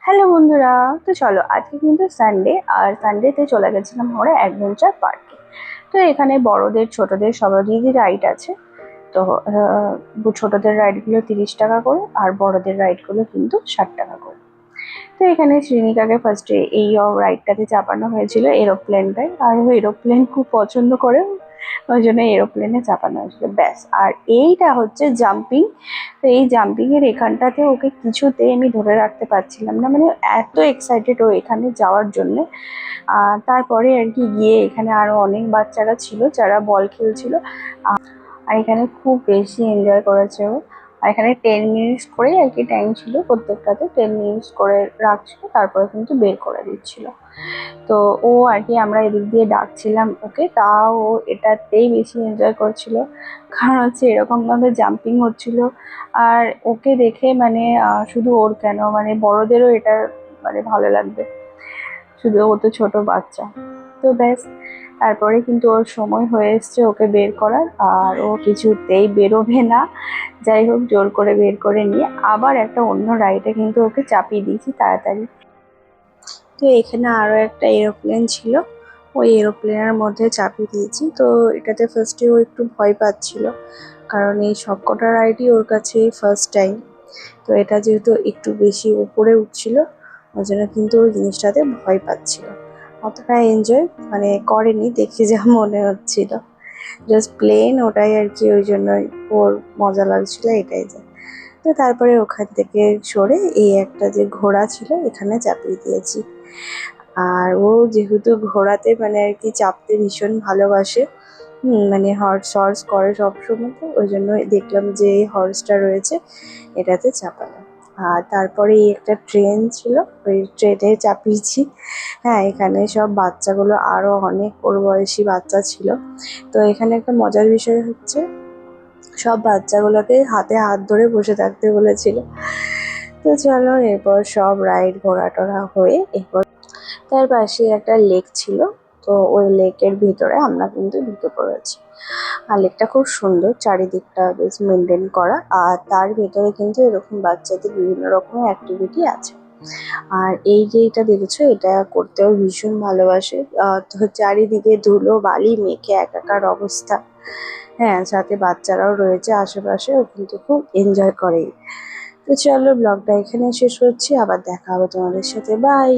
Hello বন্ধুরা, তো চলো আজকে কিন্তু সানডে, আর সানডেতে চলে গেছিলাম আমরা অ্যাডভেঞ্চার পার্কে। তো এখানে বড়দের ছোটদের সবারই রাইড আছে। তো ছোটদের রাইডগুলো 30 টাকা করে, আর বড়দের রাইডগুলো কিন্তু 60 টাকা করে। তো এখানে শ্রীনিকাকে ফার্স্টে এই রাইডটাতে চাপানো হয়েছিল, এরোপ্লেনটায়, আর ও এরোপ্লেন খুব পছন্দ করে, ওই জন্য এরোপ্লেনে চাপানো হয়েছিল ব্যাস। আর এইটা হচ্ছে জাম্পিং। তো এই জাম্পিং এর এখানটাতে ওকে কিছুতেই আমি ধরে রাখতে পারছিলাম না, মানে এত এক্সাইটেড ও এখানে যাওয়ার জন্য। আর তারপরে আর কি গিয়ে এখানে আরো অনেক বাচ্চারা ছিল যারা বল খেলছিল। আর এখানে খুব বেশি এনজয় করেছে ও। আর এখানে 10 মিনিটস করে আর কি টাইম ছিল, প্রত্যেকটাতে 10 মিনিটস করে রাখছিল, তারপরে কিন্তু বের করে দিচ্ছিল। তো ও আর কি, আমরা এদিক দিয়ে ডাকছিলাম ওকে, তাও ও এটাতেই বেশি এনজয় করছিল। কারণ হচ্ছে এরকম ভাবে জাম্পিং হচ্ছিল। আর ওকে দেখে মানে শুধু ওর কেন, মানে বড়দেরও এটা মানে ভালো লাগবে, শুধু ও তো ছোট বাচ্চা। তো ব্যাস, তারপরে কিন্তু ওর সময় হয়ে এসছে ওকে বের করার, আর ও কিছুতেই বেরোবে না। যাই হোক, জোর করে বের করে নিয়ে আবার একটা অন্য রাইডে কিন্তু ওকে চাপিয়ে দিয়েছি তাড়াতাড়ি। তো এখানে আরো একটা এরোপ্লেন ছিল, ওই এরোপ্লেনের মধ্যে চাপিয়ে দিয়েছি। তো এটাতে ফার্স্টে ও একটু ভয় পাচ্ছিল, কারণ এই সবকটা রাইডই ওর কাছে ফার্স্ট টাইম। তো এটা যেহেতু একটু বেশি উপরে উঠছিল, ওই জন্য কিন্তু ওই জিনিসটাতে ভয় পাচ্ছিল। অতটা এনজয় মানে করেনি দেখে যা মনে হচ্ছিল, জাস্ট প্লেন ওটাই আর কি, ওই জন্য ওর মজা লাগছিল এটাই যা। তো তারপরে ওখান থেকে সরে এই একটা যে ঘোড়া ছিল এখানে চাপিয়ে দিয়েছি। আর ও যেহেতু ঘোড়াতে মানে আর কি চাপতে ভীষণ ভালোবাসে, মানে হর্স হর্স করে সবসময়, তো ওই জন্য দেখলাম যে এই হর্সটা রয়েছে এটাতে চাপানো। আর তারপরে এই একটা ট্রেন ছিল, ওই ট্রেনে চাপিয়েছি। হ্যাঁ, এখানে সব বাচ্চাগুলো আরো অনেক ওর বয়সী বাচ্চা ছিল। তো এখানে একটা মজার বিষয় হচ্ছে, সব বাচ্চাগুলোকে হাতে হাত ধরে বসে থাকতে বলেছিল। তো চলো, এরপর সব রাইড ঘোরা টোরা হয়ে এরপর তার পাশে একটা লেক ছিল। তো ওই লেকের ভিতরে আমরা কিন্তু ঢুকে পড়েছি। আর লেকটা খুব সুন্দর, চারিদিকটা বেশ মেনটেন করা, আর তার ভিতরে কিন্তু এরকম বাচ্চাদের বিভিন্ন রকমের অ্যাক্টিভিটি আছে। আর এই যে এটা দেখেছো, এটা করতেও ভীষণ ভালোবাসে। তো চারিদিকে ধুলো বালি মেখে একাকার অবস্থা। হ্যাঁ, সাথে বাচ্চারাও রয়েছে আশেপাশে, ও কিন্তু খুব এনজয় করে। তো চলো, ব্লগটা এখানে শেষ করছি, আবার দেখা হবে তোমাদের সাথে, বাই।